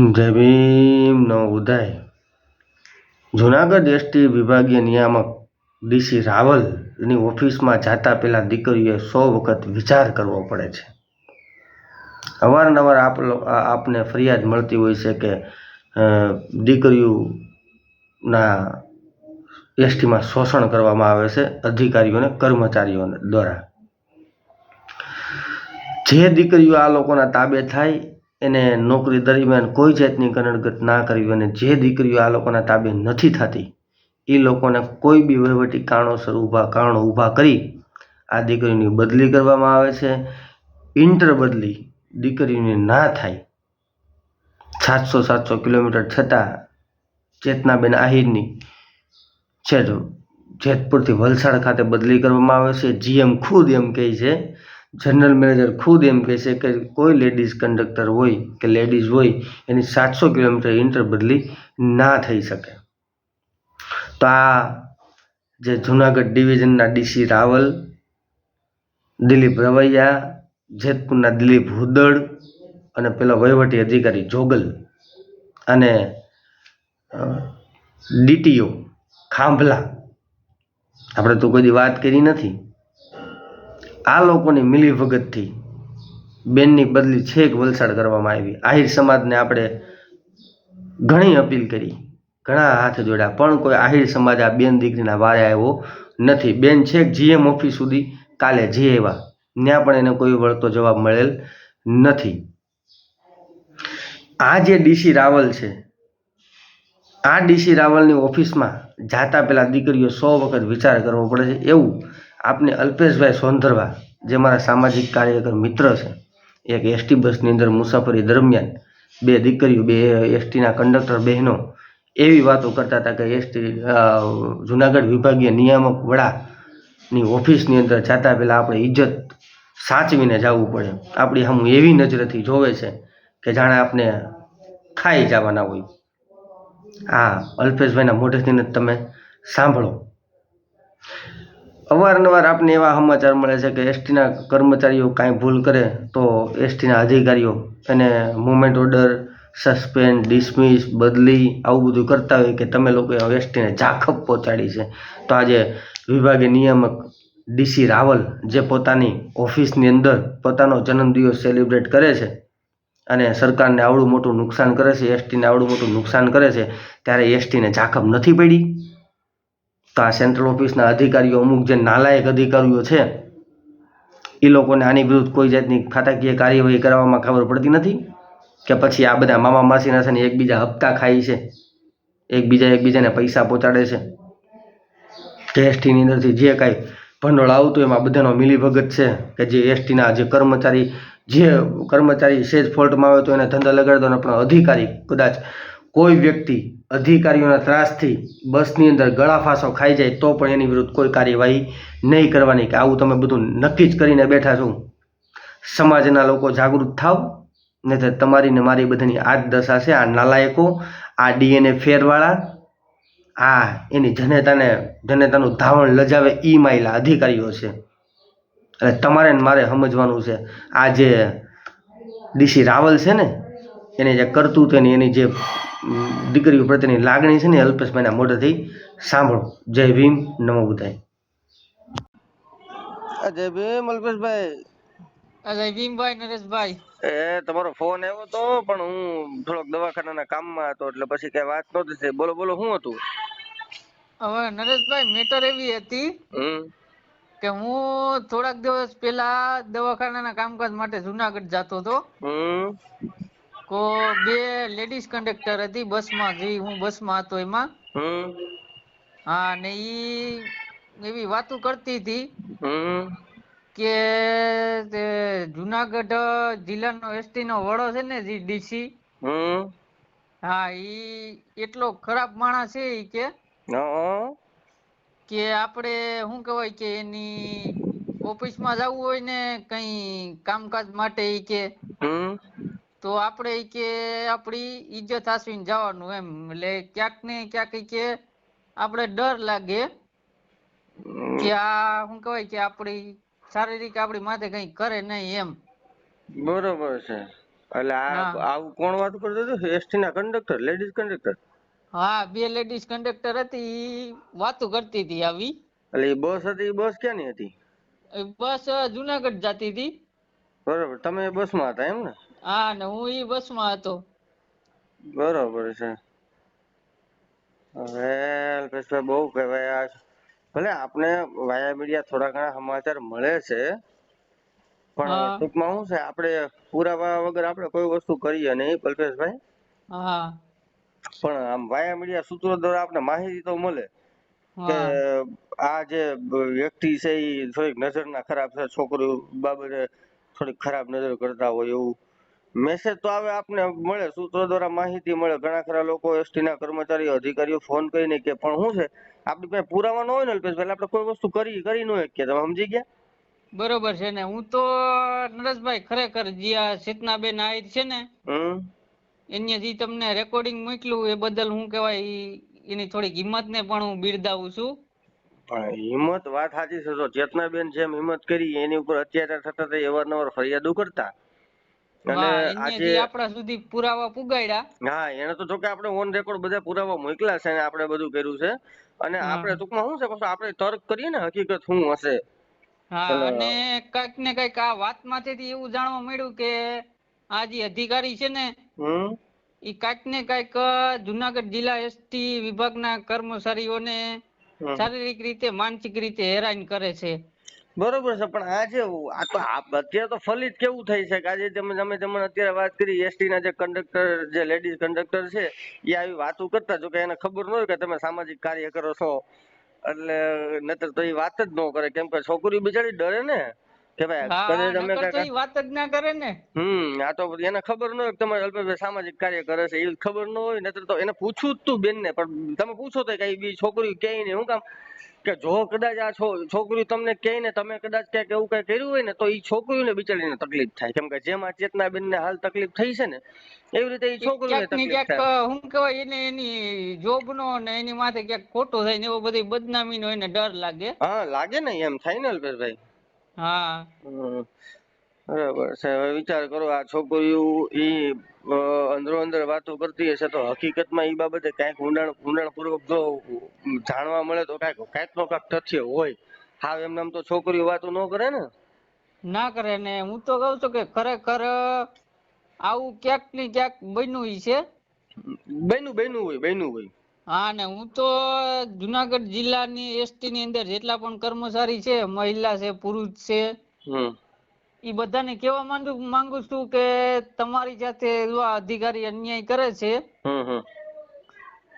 જય ભીમ નવ ઉદય. જુનાગઢ એસટી વિભાગીય નિયામક ડીસી રાવલની ઓફિસમાં જાતા પહેલા દીકરીઓએ 100 વખત વિચાર કરવો પડે છે. અવારનવાર આપને ફરિયાદ મળતી હોય છે કે દીકરીઓના એસટીમાં શોષણ કરવામાં આવે છે અધિકારીઓને કર્મચારીઓ દ્વારા. જે દીકરીઓ આ લોકોના તાબે થાય એને નોકરી દરમિયાન કોઈ જાતની કનડગત ના કરવી, અને જે દીકરીઓ આ લોકોના તાબે નથી થતી એ લોકોને કોઈ બી વહીવટી કારણો ઊભા કરી આ દીકરીની બદલી કરવામાં આવે છે. ઇન્ટર બદલી દીકરીની ના થાય. 700 કિલોમીટર છતાં ચેતનાબેન આહિરની જેતપુરથી વલસાડ ખાતે બદલી કરવામાં આવે છે. જીએમ ખુદ એમ કહે છે, જનરલ મેનેજર ખુદ એમ કહે છે કે કોઈ લેડીઝ કંડક્ટર હોય કે લેડીઝ હોય એની 700 કિલોમીટર ઇન્ટર બદલી ના થઈ શકે. તો આ જે જુનાગઢ ડિવિઝનના ડીસી રાવલ, દિલીપ રવૈયા, જેતપુરના દિલીપ હુદડ અને પેલો વહીવટી અધિકારી જોગલ અને ડીટીઓ ખાંભલા, આપણે તો કોઈ વાત કરી નથી. આ લોકોની મિલીભગતથી બેનની બદલી છેક વલસાડ કરવામાં આવી. આહિર સમાજને આપણે ઘણી અપીલ કરી, ઘણા હાથ જોડ્યા, પણ કોઈ આહિર સમાજ આ બેન દીકરીના વારે આવ્યો નથી. બેન છેક જીએમ ઓફિસ સુધી કાલે જઈ આવ્યા, ત્યાં પણ એને કોઈ વળતો જવાબ મળેલ નથી. આ જે ડીસી રાવલ છે, આ ડીસી રાવલની ઓફિસમાં જાતા પહેલાં દીકરીઓ 100 વખત વિચાર કરવો પડે છે. એવું આપને અલ્પેશભાઈ સોંધરવા, જે મારા સામાજિક કાર્યકર મિત્ર છે, એક એસટી બસની અંદર મુસાફરી દરમિયાન બે દીકરીઓ, બે એસટીના કંડક્ટર બહેનો એવી વાતો કરતા હતા કે એસટી જુનાગઢ વિભાગીય નિયામક વડાની ઓફિસની અંદર જાતા પહેલાં આપણે ઇજ્જત સાચવીને જવું પડે. આપણી સામે એવી નજરથી જોવે છે કે જાણે આપણે ખાઈ જવાના હોય. આ અલ્પેશભાઈના મોઢેથી તમે સાંભળો. અવારનવાર આપને એવા સમાચાર મળે છે કે એસટીના કર્મચારીઓ કાંઈ ભૂલ કરે તો એસટીના અધિકારીઓ એને મુવમેન્ટ ઓર્ડર, સસ્પેન્ડ, ડિસમિસ, બદલી આવું બધું કરતા હોય કે તમે લોકોએ એસટીને ઝાખપ પહોંચાડી છે. તો આજે વિભાગીય નિયામક ડીસી રાવલ જે પોતાની ઓફિસની અંદર પોતાનો જન્મદિવસ સેલિબ્રેટ કરે છે અને સરકારને આવડું મોટું નુકસાન કરે છે, એસટીને આવડું મોટું નુકસાન કરે છે, ત્યારે એસટીને ઝાખપ નથી પડી. તો આ સેન્ટ્રલ ઓફિસના અધિકારીઓ, અમુક જે નાલાયક અધિકારીઓ છે, એ લોકોને આની વિરુદ્ધ કોઈ જાતની ખાતાકીય કાર્યવાહી કરવામાં ખબર પડતી નથી કે પછી આ બધા મામા માસીના છે ને એકબીજા હપ્તા ખાય છે, એકબીજાને પૈસા પહોંચાડે છે. કે એસટીની અંદરથી જે કાંઈ ભંડોળ આવતું એમાં બધાનો મિલીભગત છે કે જે એસટીના જે કર્મચારી સેજ ફોલ્ટમાં આવે તો એને ધંધા લગાડતો, પણ અધિકારી કદાચ કોઈ વ્યક્તિ અધિકારીઓના ત્રાસથી બસની અંદર ગળાફાંસો ખાઈ જાય તો પણ એની વિરુદ્ધ કોઈ કાર્યવાહી નહીં કરવાની. કે આવું તમે બધું નક્કી જ કરીને બેઠા છો. સમાજના લોકો જાગૃત થાવ, નહીં તો તમારી ને મારી બધાની આ જ દશા છે. આ નાલાયકો, આ ડીએનએ ફેરવાળા, આ એની જનેતાનું ધાવણ લજાવે ઈ માયલા અધિકારીઓ છે. એટલે તમારે ને મારે સમજવાનું છે આ જે ડીસી રાવલ છે ને એની જે કરતૂત એની જે દીકરીઓ પ્રત્યેની લાગણી છે ને અલ્પેશભાઈના મોઢેથી સાંભળો. જય ભીમ, નમો બુદ્ધાય. જય ભીમ અલ્પેશભાઈ. જય ભીમભાઈ નરેશભાઈ. તમારો ફોન આવ્યો તો પણ હું થોડોક દવાખાનાના કામમાં હતો એટલે પછી કઈ વાત નહોતી થઈ. બોલો શું હતું? હવે નરેશભાઈ મેટર એવી હતી કે હું થોડાક દિવસ પહેલા દવાખાનાના કામકાજ માટે જુનાગઢ જતો હતો. તો બે લેડીઝ કંડક્ટર હતી બસમાં, જે હું બસમાં હતો એમાં. હા, ને ઈ એવી વાતો કરતી હતી કે જુનાગઢ જિલ્લાનો એસટી નો વડો છે ને જે ડીસી, હા, ઈ એટલો ખરાબ માણસ છે કે આપણે શું કહેવાય કે એની ઓફિસમાં જવું હોય ને કઈ કામકાજ માટે ઈ કે તો આપણે ઈ કે આપણી ઇજ્જત હાચવીને જવાનું એમ. એટલે ક્યાંક ને ક્યાંક ઈ કે આપણે ડર લાગે કે આ શું કહેવાય કે આપણી શારીરિક આપણી માથે કઈ કરે નહીં એમ. બરોબર છે. એટલે હા આવું કોણ વાત કરતું હતું? એસટી ના કંડક્ટર, લેડીઝ કંડક્ટર? હા, 2 લેડીઝ કંડક્ટર હતી, ઈ વાતો કરતી હતી આવી. એટલે એ બસ હતી, એ બસ ક્યાંની હતી? બસ જુનાગઢ જાતી હતી. બરોબર, તમે બસ માં હતા એમ ને? હા, ને હું ઈ બસ માં હતો. બરોબર છે. હવે અલ્પેશભાઈ બહુ કહેવાય આ, ભલે આપણે વાયા મીડિયા થોડા ઘણા સમાચાર મળે છે, પણ હા ટૂંકમાં શું છે, આપણે પુરાવા વગર આપણે કોઈ વસ્તુ કરીએ નહીં કલ્પેશભાઈ. હા પણ આમ વાયા મીડિયા સૂત્રો દ્વારા આપણે માહિતી તો મળે કે હા આ જે વ્યક્તિ છે એ થોડીક નજરના ખરાબ છે, છોકરીઓ બાબતે થોડીક ખરાબ નજર કરતા હોય એવું મેસેજ તો આવે, આપને મળે, સૂત્રો દ્વારા માહિતી મળે. ઘણા ખરા લોકો એસટી ના કર્મચારીઓ અધિકારીઓ ફોન કરીને કે, પણ શું છે આપણી પાસે પુરાવા ન હોય ને અલ્પેશભાઈ, આપણે કોઈ વસ્તુ કરી ન શકીએ. તમે સમજી ગયા? બરોબર છે ને. હું તો નરેશભાઈ ખરેખર જે આ ચેતનાબેન આહિર છે ને, એને જે તમને રેકોર્ડિંગ મોકલ્યું એ બદલ હું કહેવાય એની થોડીક હિંમત ને પણ હું બિરદાવું છું. પણ હિંમત વાત સાચી છે. તો ચેતનાબેન જેમ હિંમત કરી એની ઉપર અત્યાચાર થતા હતા, અવારનવાર ફરિયાદો કરતા, અને હા, એને આજે જે આપણા સુધી પુરાવા પુગાડ્યા. હા, એને તો જો કે આપણે ઓન રેકોર્ડ બધા પુરાવા મોકલ્યા છે, આપણે બધું કર્યું છે, અને હા આપણે ટૂંકમાં શું છે, પછી આપણે તર્ક કરીએ ને હકીકત શું હશે. હા, એટલે અને કઈક ને કઈક આ વાત માંથી એવું જાણવા મળ્યું કે આ જે અધિકારી છે ને, એ કઈક ને કઈક જુનાગઢ જિલ્લા એસટી વિભાગના કર્મચારીઓને શારીરિક રીતે, માનસિક રીતે હેરાન કરે છે. બરોબર છે, પણ આજે આ તો અત્યારે તો ફલિત કેવું થઈ છે કે આજે તમે અત્યારે વાત કરી એસટી ના જે કંડક્ટર, જે લેડીઝ કંડક્ટર છે, એ આવી વાતો કરતા, જો કે એને ખબર ન હોય કે તમે સામાજિક કાર્ય કરો છો, એટલે નતર તો એ વાત જ ન કરે, કેમ કે છોકરી બિચારી ડરે ને કે ભાઈ હા, કદાચ અમે નકર તો કાંઈક એ વાત જ ના કરે ને. આ તો એને ખબર ન હોય કે તમારે અલ્પેશભાઈ સામાજિક કાર્ય કરે છે, એ ખબર ન હોય, નતર તો એને પૂછવું જ તું બેન ને. પણ તમે પૂછો તો કઈ બી છોકરી ક્યાંય ને, હું કામ કે જો કદાચ આ છોકરી તમને કહે ને, તમે કદાચ ક્યાંક એવું કઈ કર્યું હોય ને, તો એ છોકરીઓને બિચારીને તકલીફ થાય. કેમ કે જેમ આ ચેતનાબેન ને હાલ તકલીફ થઈ છે ને, એવી રીતે એ છોકરીઓને ક્યાંક ને તકલીફ ક્યાંક થાય. શું કહેવાય, એને એની જોબ નો ને એની માથે ક્યાંક ખોટો થાય ને એવો બધી બદનામી નો એને ડર લાગે. હા, લાગે ને, એમ થાય ને અલ્પેશભાઈ. હા બરાબર છે. હવે વિચાર કરો, આ છોકરીઓ ઈ અંદરો અંદર વાતો કરતી હશે, તો હકીકતમાં એ બાબતે કઈક ઊંડાણપૂર્વક જો જાણવા મળે તો કઈક નો કઈક તથ્ય હોય. હા, એમને આમ તો છોકરીઓ વાતો ન કરે ને. ના કરે ને. હું તો કઉ છું કે ખરેખર આવું ક્યાંક ને ક્યાંક બન્યું છે. બન્યું હોય. હા, ને હું તો જુનાગઢ જિલ્લાની એસટી ની અંદર જેટલા પણ કર્મચારી છે, મહિલા છે, પુરુષ છે, ઈ બધાને કેવા માંગુ છું કે તમારી જાતે અધિકારી અન્યાય કરે છે,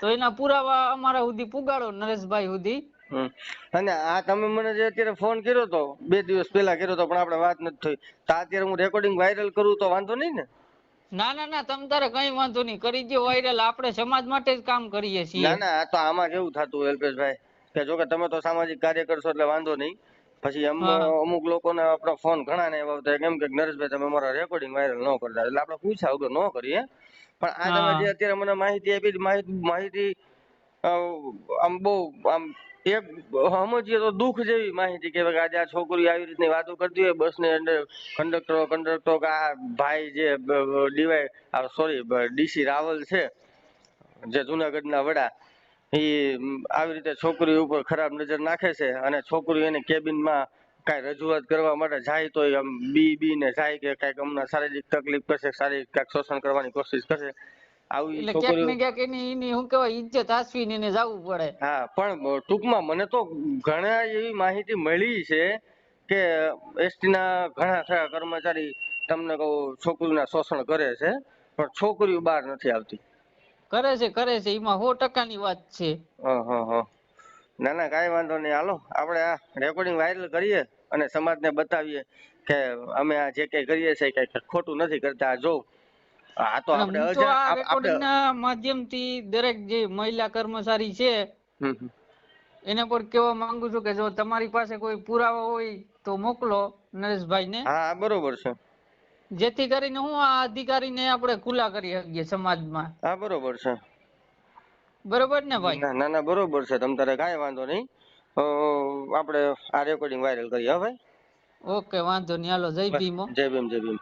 તો એના પુરાવા અમારા સુધી પુગાડો, નરેશભાઈ સુધી. અને આ તમે મને જે અત્યારે ફોન કર્યો તો 2 દિવસ પહેલા કર્યો તો, પણ આપણે વાત નથી થઈ, તો અત્યારે હું રેકોર્ડિંગ વાયરલ કરું તો વાંધો નહીં ને? ના ના ના, તમ તારે કઈ વાંધો નહીં, કરી દો વાયરલ. આપણે સમાજ માટે જ કામ કરીએ છીએ. ના ના, આ તો આમાં કેવું થતું અલ્પેશભાઈ કે જો કે તમે તો સામાજિક કાર્ય કરશો એટલે વાંધો નહીં, પછી હા અમુક લોકોને આપણો ફોન ઘણા ને એવા આવતા કેમ કે નરેશભાઈ તમે મારા રેકોર્ડિંગ વાયરલ ન કરતા, એટલે આપણે પૂછ્યા વગર ન કરીએ. પણ આ તમે હા જે અત્યારે મને માહિતી આપી, માહિતી આમ બહુ આમ એક સમજીએ તો દુઃખ જેવી માહિતી કે આજે આ છોકરી આવી રીતની વાતો કરતી હોય બસ ની અંદર, કંડક્ટરો કે આ ભાઈ જે ડીસી રાવલ છે, જે જુનાગઢના વડા, એ આવી રીતે છોકરી ઉપર ખરાબ નજર નાખે છે, અને છોકરી એને કેબિનમાં કાંઈ રજૂઆત કરવા માટે જાય તો આમ બી ને જાય કે કાંઈક અમને શારીરિક તકલીફ કરશે, શારીરિક કાંઈક શોષણ કરવાની કોશિશ કરશે. આવી એટલે ક્યાંક છોકરીઓ, ને ક્યાંક એની શું કહેવાય ઇજ્જત હાસવીને એને જવું પડે. હા, પણ ટૂંકમાં મને તો ઘણા એવી માહિતી મળી છે કે એસટી ના ઘણા ખરા કર્મચારી તમને કહું છોકરીઓના શોષણ કરે છે, પણ છોકરીઓ બહાર નથી આવતી. કરે છે, એમાં 100% ની વાત છે. ના ના, કાંઈ વાંધો નહીં. હાલો આપણે આ રેકોર્ડિંગ વાયરલ કરીએ અને સમાજને બતાવીએ કે અમે આ જે કઈ કરીએ છીએ કઈ ખોટું નથી કરતા. જો આ તો અને આપણે હું તો આ આપણે રેકોર્ડિંગ ના માધ્યમથી દરેક જે મહિલા કર્મચારી છે એને પણ કેવા માંગુ છું કે જો તમારી પાસે કોઈ પુરાવા હોય તો મોકલો નરેશભાઈ ને, હા, બરોબર છે. જેથી કરીને હું આ અધિકારીને આપણે ખુલ્લા કરી શકીએ સમાજમાં. હા, બરોબર છે. બરોબર ને ભાઈ? ના ના, બરોબર છે. તમ તારે કાંઈ વાંધો નહીં. આપણે આ રેકોર્ડિંગ વાયરલ કરીએ. હા ભાઈ, ઓકે, વાંધો નહીં. હાલો, જય ભીમ. જય ભીમ, જય ભીમ.